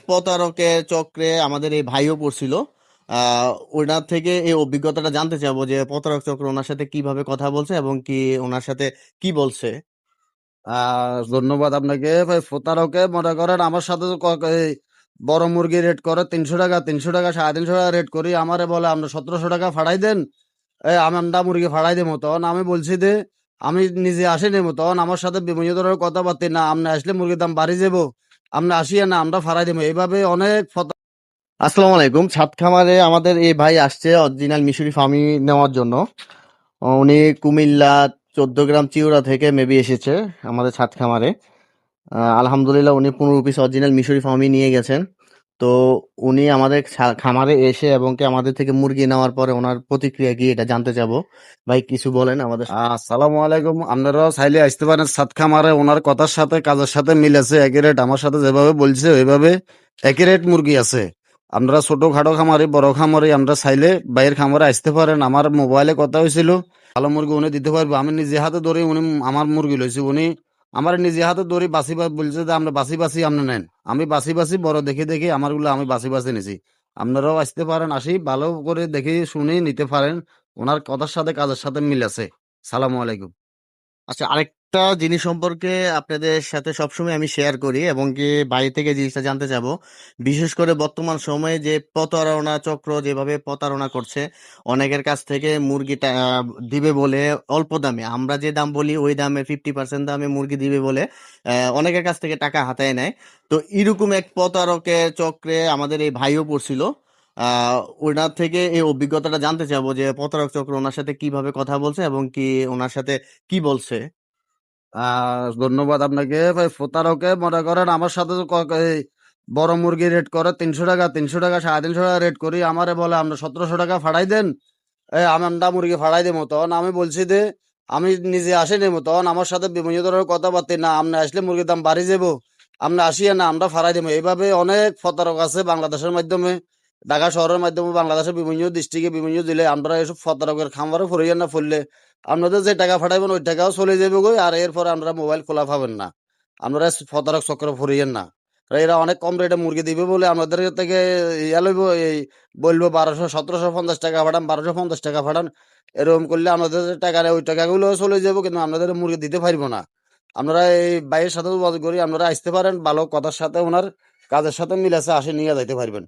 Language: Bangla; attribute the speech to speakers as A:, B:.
A: প্রতারকের চক্রে আমাদের এই ভাইও পড়ছিল। আহ ওনার থেকে এই অভিজ্ঞতাটা জানতে চাবো যে প্রতারক চক্র ওনার সাথে কিভাবে কথা বলছে এবং কি ওনার সাথে কি বলছে।
B: ধন্যবাদ আপনাকে ভাই। প্রতারকে মনে করেন আমার সাথে তো এই বড় মুরগি রেট করে 300 টাকা, 300 টাকা, 350 টাকা রেট করি। আমারে বলে আপনি 1700 টাকা ফাড়াই দেন, আমি আন্ডা মুরগি ফাড়াই দেবো। তখন আমি বলছি যে আমি নিজে আসি নেবো। তখন আমার সাথে বিভিন্ন ধরনের কথাবার্তা, না আপনি আসলে মুরগির দাম বাড়ি যাবো, আপনি আসিয়ে না আমরা ফাড়াই দেবো, এইভাবে অনেক
A: আসসালামু আলাইকুম। ছাদ খামারে আমাদের এই ভাই আসছে অরিজিনাল মিশরি ফার্মি নেওয়ার জন্য। উনি কুমিল্লা 14 গ্রাম চিউড়া থেকে মেবি এসেছে আমাদের ছাদ খামারে। আলহামদুলিল্লাহ উনি 15 পিস অরিজিনাল মিশরি ফার্মি নিয়ে গেছেন। তো উনি আমাদের খামারে এসে এবং কি আমাদের থেকে মুরগি নেওয়ার পরে ওনার প্রতিক্রিয়া কি এটা জানতে চাবো। ভাই কিছু বলেন আমাদের।
B: আসসালামু আলাইকুম। আপনারাও চাইলে আসতে পারেন সাত খামারে। ওনার কথার সাথে কাজের সাথে মিল আছে, একই রেট। আমার সাথে যেভাবে বলছে ওইভাবে একই রেট মুরগি আছে। আপনারা ছোট খাটো খামারি, বড় খামারি, আমরা চাইলে বাইরের খামারে আসতে পারেন। আমার মোবাইলে কথা হয়েছিল, ভালো মুরগি উনি দিতে পারবে। আমি নিজে হাতে ধরে উনি আমার মুরগি লইছি। উনি আমার নিজে হাতে ধরে বাসি বলছে যে আমরা বাসি বাসি আপনি নেন। আমি বাসি বাসি বড় দেখে দেখে আমারগুলো আমি বাসি বাসি নিছি। আপনারাও আসতে পারেন, আসি ভালো করে দেখে শুনে নিতে পারেন। ওনার কথার সাথে কাজের সাথে মিল আছে। সালামু আলাইকুম।
A: আচ্ছা, আরেকটা জিনিস সম্পর্কে আপনাদের সাথে সবসময় আমি শেয়ার করি এবং কি বাইরে থেকে জিনিসটা জানতে চাবো। বিশেষ করে বর্তমান সময়ে যে প্রতারণা চক্র যেভাবে প্রতারণা করছে, অনেকের কাছ থেকে মুরগিটা দিবে বলে অল্প দামে, আমরা যে দাম বলি ওই দামে 50% দামে মুরগি দিবে বলে অনেকের কাছ থেকে টাকা হাতায় নেয়। তো এরকম এক প্রতারকের চক্রে আমাদের এই ভাইও পড়ছিল। আহ ওনার থেকে এই অভিজ্ঞতাটা জানতে চাবো যে প্রতারক চক্র ওনার সাথে কিভাবে কথা বলছে এবং কি ওনার সাথে কি বলছে।
B: ধন্যবাদ আপনাকে ভাই। প্রতারকে মনে করেন আমার সাথে তো এই বড় মুরগি রেট করে 300 টাকা, 300 টাকা, 350 টাকা রেট করি। আমারে বলে আপনি 1700 টাকা ফাড়াই দেন, আমি আন্ডা মুরগি ফাড়াই দেবো। তখন আমি বলছি যে আমি নিজে আসি নেবো। তখন আমার সাথে বিভিন্ন ধরনের কথাবার্তা, না আপনি আসলে মুরগির দাম বাড়ি যাবো, আপনি আসিয়ে না আমরা ফাড়াই দেবো। এইভাবে অনেক প্রতারক আছে বাংলাদেশের মাধ্যমে, ঢাকা শহরের মাধ্যমে, বাংলাদেশের বিভিন্ন ডিস্ট্রিক্টে বিভিন্ন জেলে। আমরা এসব প্রতারকের খামারে ফরিয়ে না ফেললে আপনাদের যে টাকা ফাটাইবেন ওই টাকাও চলে যাবে গো। আর এরপরে আমরা মোবাইল খোলা পাবেন না। আপনারা প্রতারক চক্র ফরিয়েন না। এরা অনেক কম রেটে মুরগি দিবে বলে আমাদের থেকে ইয়া লইব, এই বলবো 1200, 1750 টাকা ফাটান, 1250 টাকা ফাটান। এরকম করলে আমাদের যে টাকা নেই ওই টাকাগুলো চলে যাবো, কিন্তু আপনাদের মুরগি দিতে পারবো না। আপনারা এই ভাইয়ের সাথে যোগাযোগ করি, আপনারা আসতে পারেন। ভালো কথার সাথে ওনার কাজের সাথে মিল আছে, আসে নিয়ে যাইতে পারবেন।